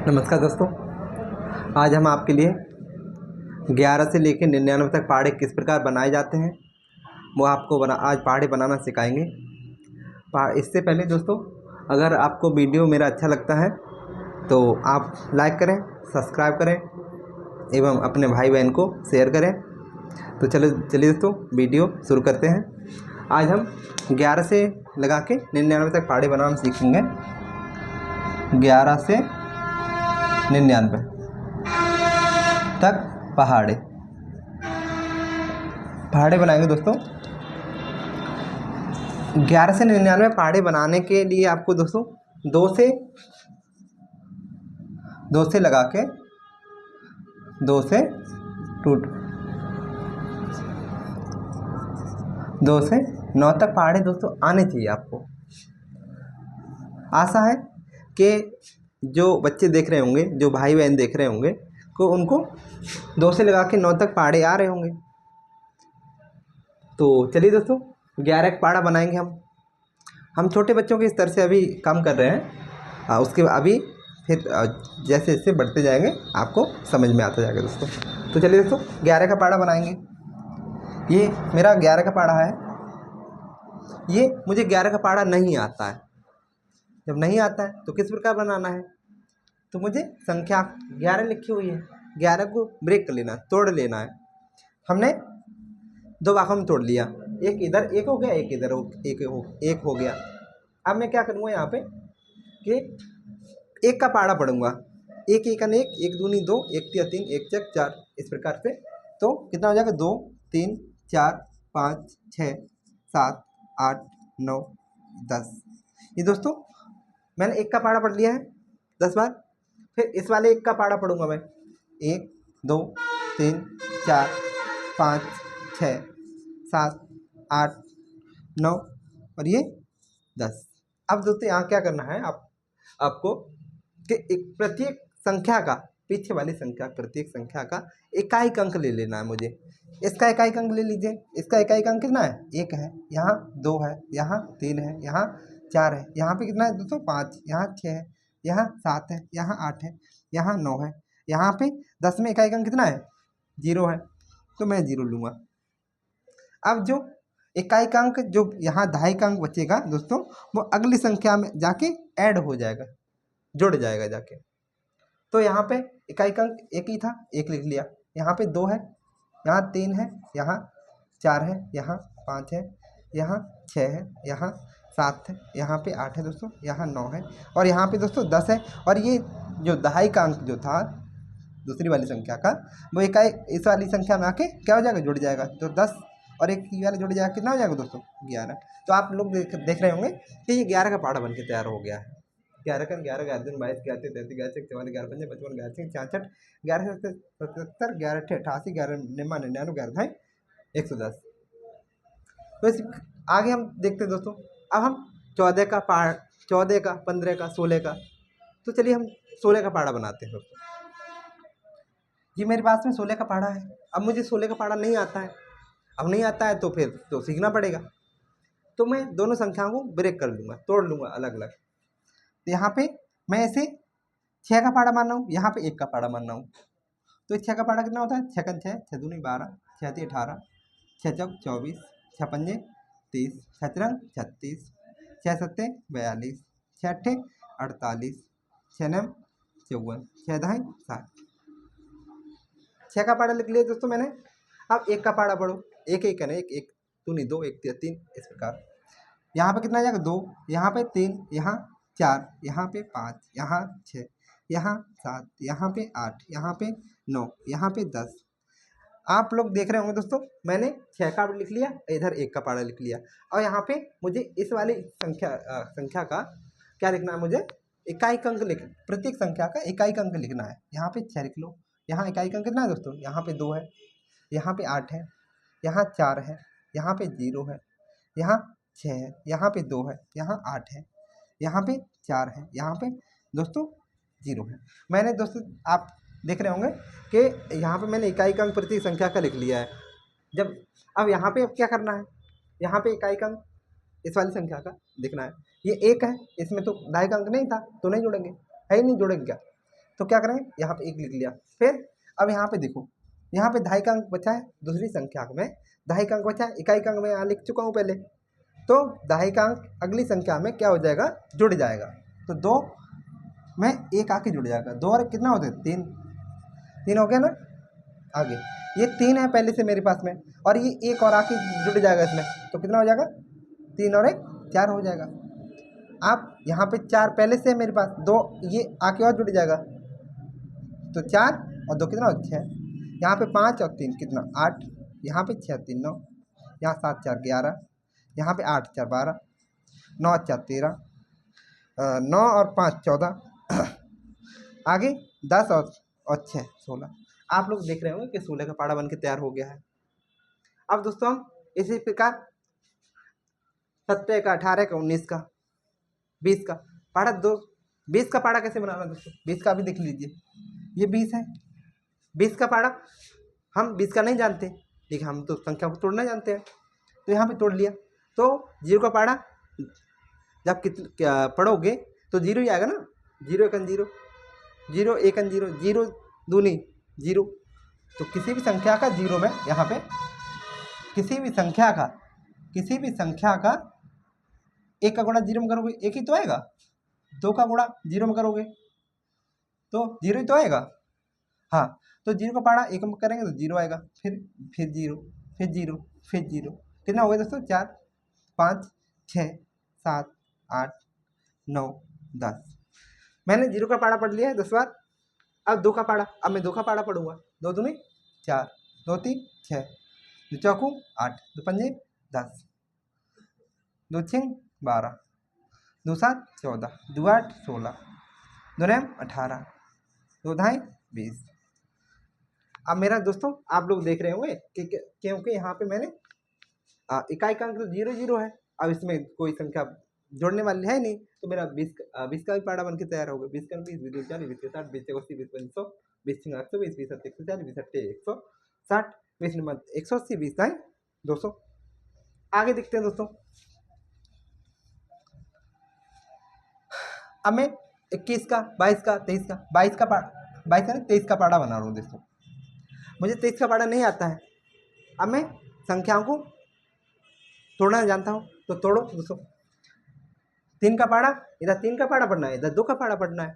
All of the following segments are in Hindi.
नमस्कार दोस्तों, आज हम आपके लिए 11 से लेकर 99 तक पहाड़े किस प्रकार बनाए जाते हैं वो आपको आज पहाड़े बनाना सिखाएंगे। इससे पहले दोस्तों, अगर आपको वीडियो मेरा अच्छा लगता है तो आप लाइक करें, सब्सक्राइब करें एवं अपने भाई बहन को शेयर करें। तो चलिए दोस्तों, वीडियो शुरू करते हैं। आज हम 11 से लगा के 99 तक पहाड़े बनाना सीखेंगे। 11 से 99 तक पहाड़े बनाएंगे दोस्तों। 11 से 99 पहाड़े बनाने के लिए आपको दोस्तों दो से लगा के 2 से 9 तक पहाड़े दोस्तों आने चाहिए आपको। आशा है कि जो बच्चे देख रहे होंगे, जो भाई बहन देख रहे होंगे को उनको 2 से लगा के 9 तक पहाड़े आ रहे होंगे। तो चलिए दोस्तों, 11 का पहाड़ा बनाएंगे हम छोटे बच्चों के स्तर से अभी काम कर रहे हैं। उसके अभी फिर जैसे जैसे बढ़ते जाएंगे आपको समझ में आता जाएगा दोस्तों। तो चलिए दोस्तों, 11 का पहाड़ा बनाएंगे। ये मेरा 11 का पहाड़ा है। ये मुझे 11 का पहाड़ा नहीं आता है। जब नहीं आता है तो किस प्रकार बनाना है, तो मुझे संख्या 11 लिखी हुई है, 11 को ब्रेक कर लेना, तोड़ लेना है। हमने 2 भागों में तोड़ लिया, एक इधर एक हो गया, एक इधर एक हो गया। अब मैं क्या करूँगा यहाँ पे कि 1 का पहाड़ा पढ़ूंगा। 1 1 1, 1 दूनी 2, 1 3 3, 1 4 4, इस प्रकार से। तो कितना हो जाएगा, 2 3 4 5 6 7 8 9 10। ये दोस्तों मैंने 1 का पहाड़ा पढ़ लिया है 10 बार। फिर इस वाले 1 का पहाड़ा पढ़ूंगा मैं। 1 2 3 4 5 6 7 8 9 और ये 10। अब दोस्तों यहाँ क्या करना है आपको कि प्रत्येक संख्या का, पीछे वाली संख्या, प्रत्येक संख्या का इकाई अंक ले लेना है मुझे। इसका इकाई अंक ले लीजिए। इसका इकाई अंक कितना है, 1 है, यहाँ 2 है, यहाँ 3 है, यहाँ 4 है, यहाँ पे कितना है दोस्तों 5, यहाँ 6 है, यहाँ 7 है, यहाँ 8 है, यहाँ 9 है, यहाँ पे 10 में इकाई अंक कितना है, 0 है, तो मैं 0 लूँगा। अब जो इकाई अंक जो यहाँ दहाई का अंक बचेगा दोस्तों, वो अगली संख्या में जाके ऐड हो जाएगा, जुड़ जाएगा जाके। तो यहाँ पे इकाई अंक 1 ही था, 1 लिख लिया। यहाँ पे 2 है, यहाँ 3 है, यहाँ 4 है, यहाँ 5 है, यहाँ 6 है, यहाँ 7 है, यहाँ पे 8 है दोस्तों, यहाँ 9 है और यहाँ पे दोस्तों 10 है। और ये जो दहाई का अंक जो था दूसरी वाली संख्या का, वो इकाई इस वाली संख्या में आके क्या हो जाएगा, जुड़ जाएगा। तो 10 और 1 वाला जुड़ जाएगा, कितना हो जाएगा दोस्तों, 11। तो आप लोग देख रहे होंगे कि ये 11 का पहाड़ा बन के तैयार हो गया है। 11 का 11 11 दिन 22 11 33 11 44 11 55 55 11 66 11 77 11 88 11 99 11 ढाई 110। तो इस आगे हम देखते हैं दोस्तों। अब हम 14 का 15 का 16 का, तो चलिए हम 16 का पहाड़ा बनाते हैं दोस्तों। ये मेरे पास में 16 का पहाड़ा है। अब मुझे 16 का पहाड़ा नहीं आता है। अब नहीं आता है तो फिर तो सीखना पड़ेगा। तो मैं दोनों संख्याओं को ब्रेक कर लूँगा, तोड़ लूँगा अलग अलग। तो यहाँ पे मैं ऐसे 6 का पहाड़ा मान रहा हूँ, यहाँ पे 1 का पहाड़ा मान रहा हूँ। तो 6 का पहाड़ा कितना होता है, 6 का 6, 6 दूनी 12, 6 3 18, 6 चौक 24, 6 पंजे 30, 6 तिरंग 36, 6 सत्ते 42, 6 अट्ठे 48, 6 नम 54, 6 दहाई 60। 6 का पहाड़ा लिख लिया दोस्तों मैंने। अब 1 का पहाड़ा पढ़ो। 1 1 1 1 दूनी 2, 1 3 इस प्रकार। यहाँ पे कितना आ जाएगा, 2, यहाँ पे 3, यहाँ 4, यहाँ पे 5, यहाँ 6, यहाँ 7, यहाँ पे 8, यहाँ पे 9, यहाँ पे 10। आप लोग देख रहे होंगे दोस्तों, मैंने 6 का लिख लिया, इधर 1 का पहाड़ा लिख लिया। और यहाँ पे मुझे इस वाली संख्या का क्या लिखना है, मुझे इकाई अंक प्रत्येक संख्या का इकाई अंक लिखना है। यहाँ पे 6 लिख लो। यहाँ इकाई अंक कितना है दोस्तों, यहाँ पे 2 है, यहाँ पे 8 है, यहाँ 4 है, यहाँ पे 0 है, यहाँ 6 है, यहाँ पे 2 है, यहाँ 8 है, यहाँ पे 4 है, यहाँ पे दोस्तों 0 है। मैंने दोस्तों आप देख रहे होंगे कि यहाँ पे मैंने इकाई अंक प्रति संख्या का लिख लिया है। अब यहाँ पे अब क्या करना है, यहाँ पे इकाई अंक इस वाली संख्या का दिखना है। ये 1 है, इसमें तो दहाई का अंक नहीं था तो नहीं जोड़ेंगे, है ही नहीं, जोड़ेंगे क्या? तो क्या करेंगे, यहाँ पे 1 लिख लिया। फिर अब यहाँ पे देखो, यहाँ पे दहाई का अंक बचा है, दूसरी संख्या में दहाई का अंक बचा है, इकाई का अंक मैं यहाँ लिख चुका हूँ पहले। तो दहाई का अंक अगली संख्या में क्या हो जाएगा, जुड़ जाएगा। तो 2 में 1 आके जुड़ जाएगा, 2 और कितना होता है 3, 3 हो गया ना। आगे ये 3 है पहले से मेरे पास में, और ये 1 और आके जुड़ जाएगा इसमें, तो कितना हो जाएगा, 3 और 1 4 हो जाएगा। आप यहाँ पे 4 पहले से है मेरे पास, 2 ये आके और जुड़ जाएगा, तो 4 और 2 कितना हो 6। यहाँ पे 5 और 3 कितना 8, यहाँ पे 6 3 9, यहाँ 7 4 11, यहाँ पे 8 4 12, 9 4 13, 9 और 5 14, आगे 10 और 6 16। आप लोग देख रहे होंगे कि 16 का पाड़ा बन के तैयार हो गया है। अब दोस्तों हम इसी प्रकार 17 का 18 का 19 का 20 का पाड़ा 20 का पाड़ा कैसे बनाना दोस्तों, 20 का भी देख लीजिए, ये 20 है। 20 का पाड़ा हम 20 का नहीं जानते, लेकिन हम तो संख्या को तोड़ना जानते हैं, तो यहाँ पे तोड़ लिया। तो 0 का पाड़ा जब क्या पढ़ोगे तो 0 ही आएगा ना, 0 1 0, 0 1 0, 0 दूनी 0। तो किसी भी संख्या का 0 में यहाँ पे किसी भी संख्या का 1 का गुणा 0 में करोगे 1 ही तो आएगा, 2 का गुणा 0 में करोगे तो 0 ही तो आएगा। हाँ, तो 0 का पाड़ा 1 में करेंगे तो 0 आएगा, फिर 0 फिर 0 फिर 0, कितना हो गया दोस्तों 4 5 6 7 8 9 10। मैंने 0 का पाड़ा पढ़ लिया है 10 बार। अब 2 का पाड़ा, अब मैं 2 का पाड़ा पढ़ूंगा। 2 दूनी 4, 2 3 6, 2 चौकू 8, 2 पंजे 10, 2 6 12, 2 7 14, 2 8 16, 2 9 18, 2 ढाई 20। अब मेरा दोस्तों आप लोग देख रहे होंगे कि क्योंकि यहाँ पे मैंने इकाई का अंक तो 0 0 है, अब इसमें कोई संख्या जोड़ने वाली है नहीं, तो मेरा 20 का भी पाड़ा बन के तैयार हो गया। 20 का 20 20 40 20 60 20 80 20 100 20 120 20 140 20 160 20 नंबर 180 20 ढाई 200। आगे देखते हैं दोस्तों। अब मैं 21 का 22 का 23 का 22 का 23 का पाड़ा बना रहा हूँ दोस्तों। मुझे 23 का पाड़ा नहीं आता है, अब मैं संख्याओं को तोड़ना जानता हूँ, तो तोड़ो दोस्तों। 3 का पाड़ा, इधर 3 का पाड़ा पढ़ना है, इधर 2 का पाड़ा पढ़ना है,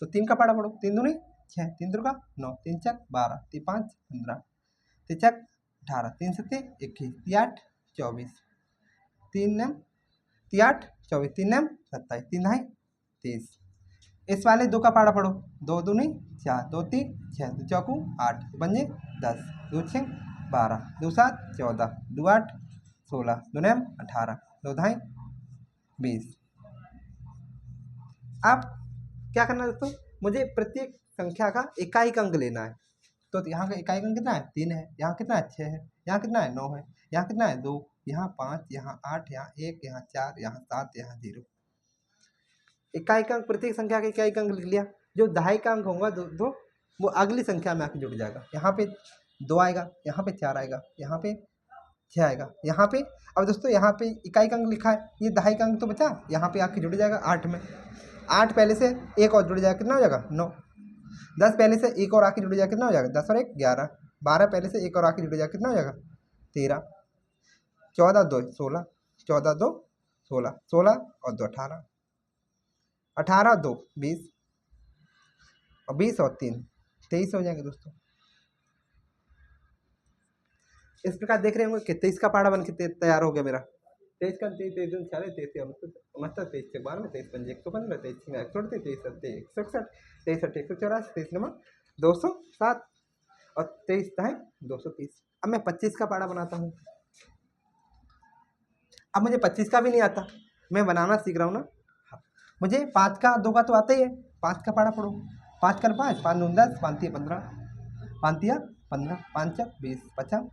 तो 3 का पाड़ा पढ़ो। 3 दूनी 6, 3 दुर्गा 9, 3 4 12, 3 5 15, 3 4 18, 3 7 21, 3 8 24, 3 9 3 8 24, 3 9 27, 3 ढाई 30। इस वाले 2 का पाड़ा पढ़ो। 2 दूनी 4, 2 3 6, 2 चौकू 8, 2 पंजे 10, 2 6 12, 2 7 14, 2 8 16, 2 9 18, 2 ढाई 20। अब क्या करना है दोस्तों, मुझे प्रत्येक संख्या का इकाई का अंक लेना है। तो यहाँ का इकाई का अंक कितना है 3 है, यहाँ कितना है 6 है, यहाँ कितना है 9 है, यहाँ कितना है 2, यहाँ 5, यहाँ 8, यहाँ 1, यहाँ 4, यहाँ 7, यहाँ 0। इकाई का अंक, प्रत्येक संख्या का इकाई का अंक लिख लिया। जो दहाई का अंक होगा दो वो अगली संख्या में आके जुड़ जाएगा। यहाँ पे 2 आएगा, यहाँ पे 4 आएगा, यहाँ पे 6 आएगा, यहाँ पे। अब दोस्तों यहाँ पे इकाई का अंक लिखा है, ये दहाई का अंक तो बचा, यहाँ पे आके जुड़ जाएगा 8 में। 8 पहले से 1 और जुड़ जाएगा, कितना हो जाएगा 9। 10 पहले से 1 और आके जुड़ जाएगा, कितना हो जाएगा 10 और 1 11। 12 पहले से 1 और आके जुड़ जाएगा, कितना हो जाएगा 13। 14 2 16, 14 2 16, 16 और 2 18, 18 2 20, और 20 और 3 23 हो जाएंगे दोस्तों। इस प्रकार देख रहे होंगे कि 23 का पाड़ा बन के तैयार हो गया मेरा। 23 का 23 23 40 23 23 23 12 23 5 115 23 138 23 161 23 184 23 नंबर 207 और 23 ढाई 230। अब मैं 25 का पाड़ा बनाता हूँ। अब मुझे 25 का भी नहीं आता, मैं बनाना सीख रहा हूँ ना। मुझे 5 का 2 का तो आता ही है। 5 का पाड़ा पढ़ो। 5 कर 5 5 9 10 5 3 15 5 3 15 5 4 20 50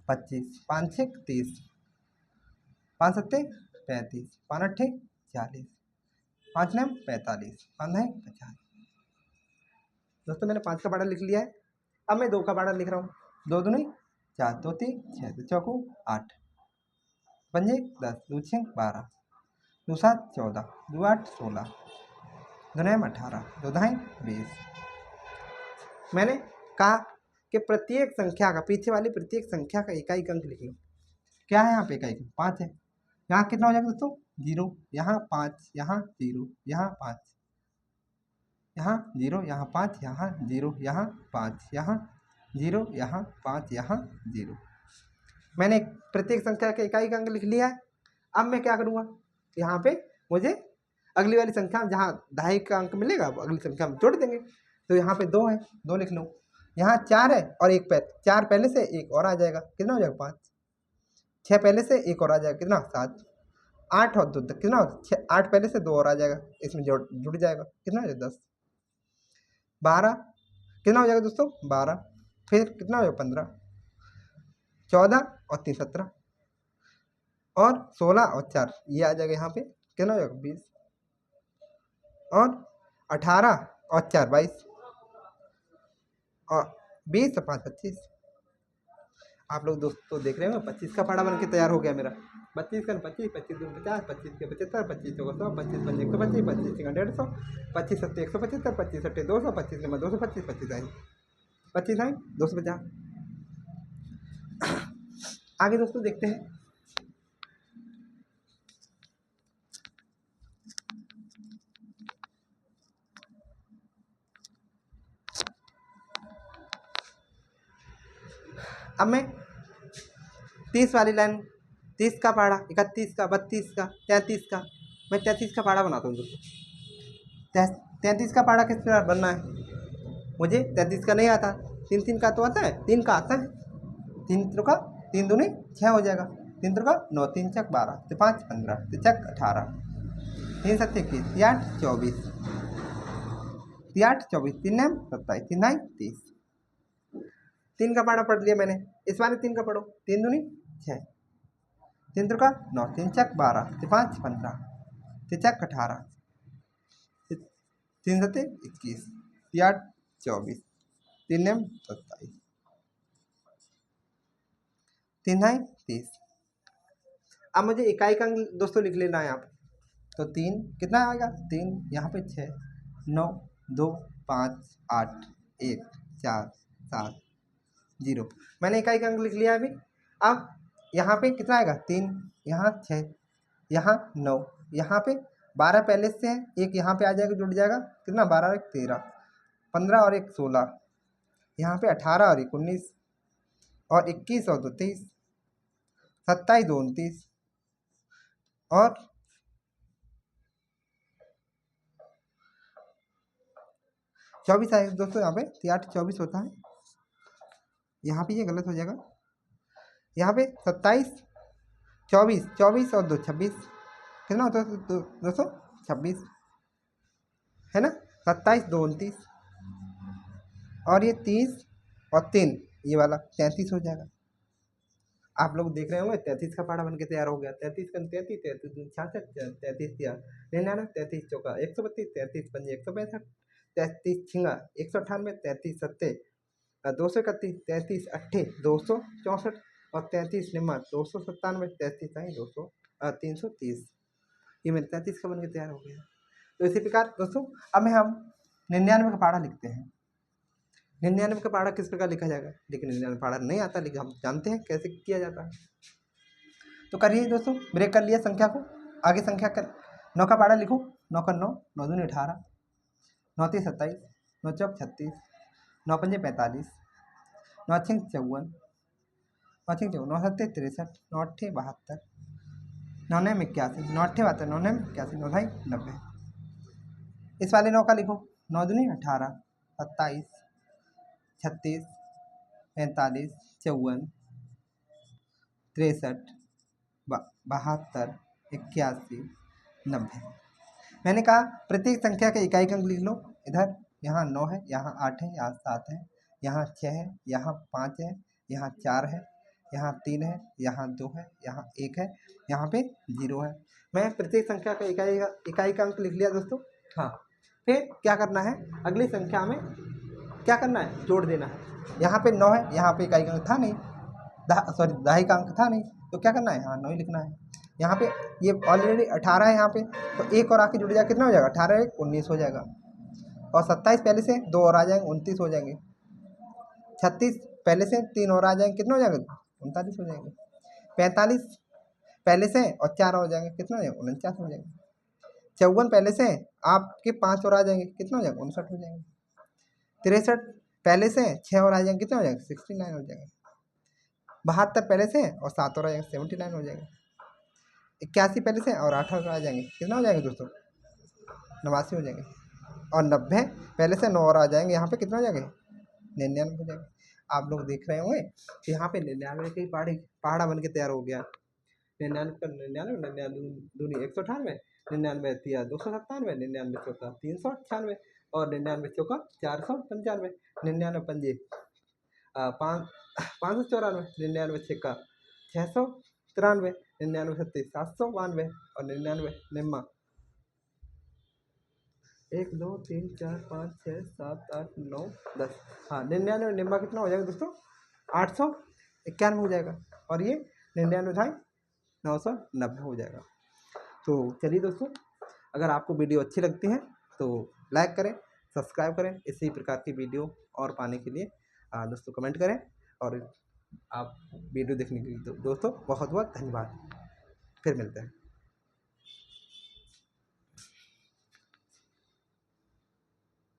25 5 6 30 5 7 35 5 8 40 5 9 45 5 9 50। दोस्तों मैंने 5 का पाड़ा लिख लिया है। अब मैं 2 का पाड़ा लिख रहा हूँ। 2 दूनी 4, 2 3 6, 2 चौकू 8, पंजे 10, दो छः 12, दो 7 14, दो 8 16, दो 9 18, दो 2 20। मैंने कहा कि प्रत्येक संख्या का, पीछे वाली प्रत्येक संख्या का इकाई अंक लिख लो। क्या है यहाँ पे इकाई अंक? 5 है। यहाँ कितना हो जाएगा दोस्तों? 0, यहाँ 5, यहाँ 0, यहाँ 5, यहाँ 0, यहाँ 5, यहाँ 0, यहाँ 5, यहाँ 0, यहाँ 5, यहाँ 0। मैंने प्रत्येक संख्या के इकाई का अंक लिख लिया है। अब मैं क्या करूँगा, यहाँ पे मुझे अगली वाली संख्या में जहाँ दहाई का अंक मिलेगा वो अगली संख्या में जोड़ देंगे। तो यहाँ पे 2 है, 2 लिख लो। यहाँ 4 है और 1 4 पहले से एक और आ जाएगा, कितना हो जाएगा? 5। 6 पहले से एक और आ जाएगा, कितना? 7। 8 और 2 कितना हो? 8 पहले से 2 और आ जाएगा, इसमें जुड़ जाएगा, कितना हो जाएगा? 10। 12 कितना हो जाएगा दोस्तों? 12। फिर कितना हो जाएगा? 15। 14 और 3 17, और 16 और 4 ये आ जाएगा यहाँ पे, कितना हो जाएगा? 20। और 18 और 4 22, और 20 और 5 25। आप लोग दोस्तों देख रहे हो 25 का पाड़ा बन के तैयार हो गया मेरा। 25 का 25, 25 दूनी 50, 25 के 75, 25 चौका 100, 25 पंजे 125, 25 छक्का 150, 25 सत्ते 175, 25 अट्ठे 200, 25 नंबर 225, 25 आई 250। आगे दोस्तों देखते हैं। अब मैं 30 वाली लाइन, 30 का पाड़ा, 31 का, 32 का, 33 का, मैं 33 का पाड़ा बनाता हूँ दोस्तों। 33 का पाड़ा किस प्रकार बनना है? मुझे 33 का नहीं आता, 3 3 का तो आता है, 3 का आता है। 3 का 3 दूनी 6 हो जाएगा, 3 का 9, 3 छक 12, 5 15, 6 18, 3 7 21, 3 8 24, 3 8 24, 3 9 27, 3 9 30। 3 का पाड़ा पढ़ लिया मैंने। इस बार 3 का पढ़ो। 3 दूनी 6, 3 का 9, 3 छक 12, 5 15, 3 छक 18, 3 7 21, 3 8 24, 3 9 27, 3 9 30। अब मुझे इकाई का अंक दोस्तों लिख लेना है यहाँ पे। तो 3 कितना आएगा? 3 यहाँ पे 6 9 2 5 8 1 4 7 0। मैंने इकाई का अंक लिख लिया अभी। अब यहाँ पे कितना आएगा? 3, यहाँ 6, यहाँ 9, यहाँ पे 12 पहले से है, एक यहाँ पे आ जाएगा, जुड़ जाएगा, कितना? 12 और 1 13, 15 और 1 16, यहाँ पे 18 और 1 19, और 21 और 2 23, 27 2 29, और 24 आएगा दोस्तों। यहाँ पे 8 24 होता है, यहाँ पे ये गलत हो जाएगा। यहाँ पे 27 24, 24 और 2 26, कितना होता है दोस्तों? 26 है ना। 27 2 29, और ये 30 और 3 ये वाला 33 हो जाएगा। आप लोग देख रहे होंगे 33 का पाड़ा बन के तैयार हो गया। 33 का 33, 33 66, 33 99, 33 चौका 132, 33 पंजे 165, 33 छिंगा 198, 33 सत्ते 231, 33 अट्ठे 264, और 33 निम्मा 297, 33 आई 330। ये मेरे 33 का बन के तैयार हो गया। तो इसी प्रकार दोस्तों अब हम 99 का पाड़ा लिखते हैं। 99 का पाड़ा किस प्रकार लिखा जाएगा? लेकिन 99 पाड़ा नहीं आता, लेकिन हम जानते हैं कैसे किया जाता है। तो करिए दोस्तों, ब्रेक कर लिया संख्या को। आगे संख्या कर 9 का पाड़ा लिखो। 9 का 9, 9 दूनी 18, 9 तीन 27, 9 चौक 36, 9 पंजे 45, 9 छिंग 54, 9 छिंग 54, 9 सत्ते 63, 9 अट्ठे 72, 9 9 81, 9 अट्ठे 72, 9 9 81, 9 ढाई 90। इस वाले 9 का लिखो। 9 दूनी 18, 27, 36, 45, 54, 63, 72, 81, 90। मैंने कहा प्रत्येक संख्या के इकाई का अंक लिख लो। इधर यहाँ 9 है, यहाँ 8 है, यहाँ 7 है, यहाँ 6 है, यहाँ 5 है, यहाँ 4 है, यहाँ 3 है, यहाँ 2 है, यहाँ 1 है, यहाँ पे 0 है। मैं प्रत्येक संख्या का इकाई का अंक लिख लिया दोस्तों। हाँ, फिर क्या करना है? अगली संख्या में क्या करना है? जोड़ देना है। यहाँ पे 9 है, यहाँ पे इकाई का अंक था नहीं, दहाई का अंक था नहीं, तो क्या करना है, हाँ 9 ही लिखना है। यहाँ पे ये ऑलरेडी 18 है यहाँ पे, तो एक और आके जुड़ जाएगा, कितना हो जाएगा, 18 एक 19 हो जाएगा। और 27 पहले से 2 और आ जाएंगे, 29 हो जाएंगे। 36 पहले से 3 और आ जाएंगे, कितना हो जाएगा, 39 हो जाएंगे। 45 पहले से और 4 हो जाएंगे, कितना हो जाएगा, 49 हो जाएंगे। 54 पहले से आपके 5 और आ जाएंगे, कितना हो जाएगा, 59 हो जाएंगे। 63 पहले से 6 और आ जाएंगे, कितना हो जाएगा, 69 हो जाएगा। 72 पहले से और 7 और आ जाएंगे, 79 हो जाएगा। 81 पहले से और 8 और आ जाएंगे, कितना हो जाएगा दोस्तों, 89 हो जाएंगे। और 90 पहले से 9 और आ जाएंगे, यहाँ पे कितना हो जाएंगे, 99 हो जाएंगे। आप लोग देख रहे होंगे कि यहाँ पे 99 का ही पहाड़ा बन के तैयार हो गया। 99 पर 99, 99 दूनी 198, 99 तिया 297, 99 चौका 398 और 99 चौका 495, 99 पंजे 594, 99 छक्का 693, 99 सत्ती 792 और 99 निम्मा 1 2 3 4 5 6 7 8 9 10। हाँ 99 निम्मा कितना हो जाएगा दोस्तों, 891 हो जाएगा। और ये 99 था 990 हो जाएगा। तो चलिए दोस्तों, अगर आपको वीडियो अच्छी लगती है तो लाइक करें, सब्सक्राइब करें। इसी प्रकार की वीडियो और पाने के लिए दोस्तों कमेंट करें। और आप वीडियो देखने के लिए दोस्तों बहुत बहुत धन्यवाद। फिर मिलते हैं।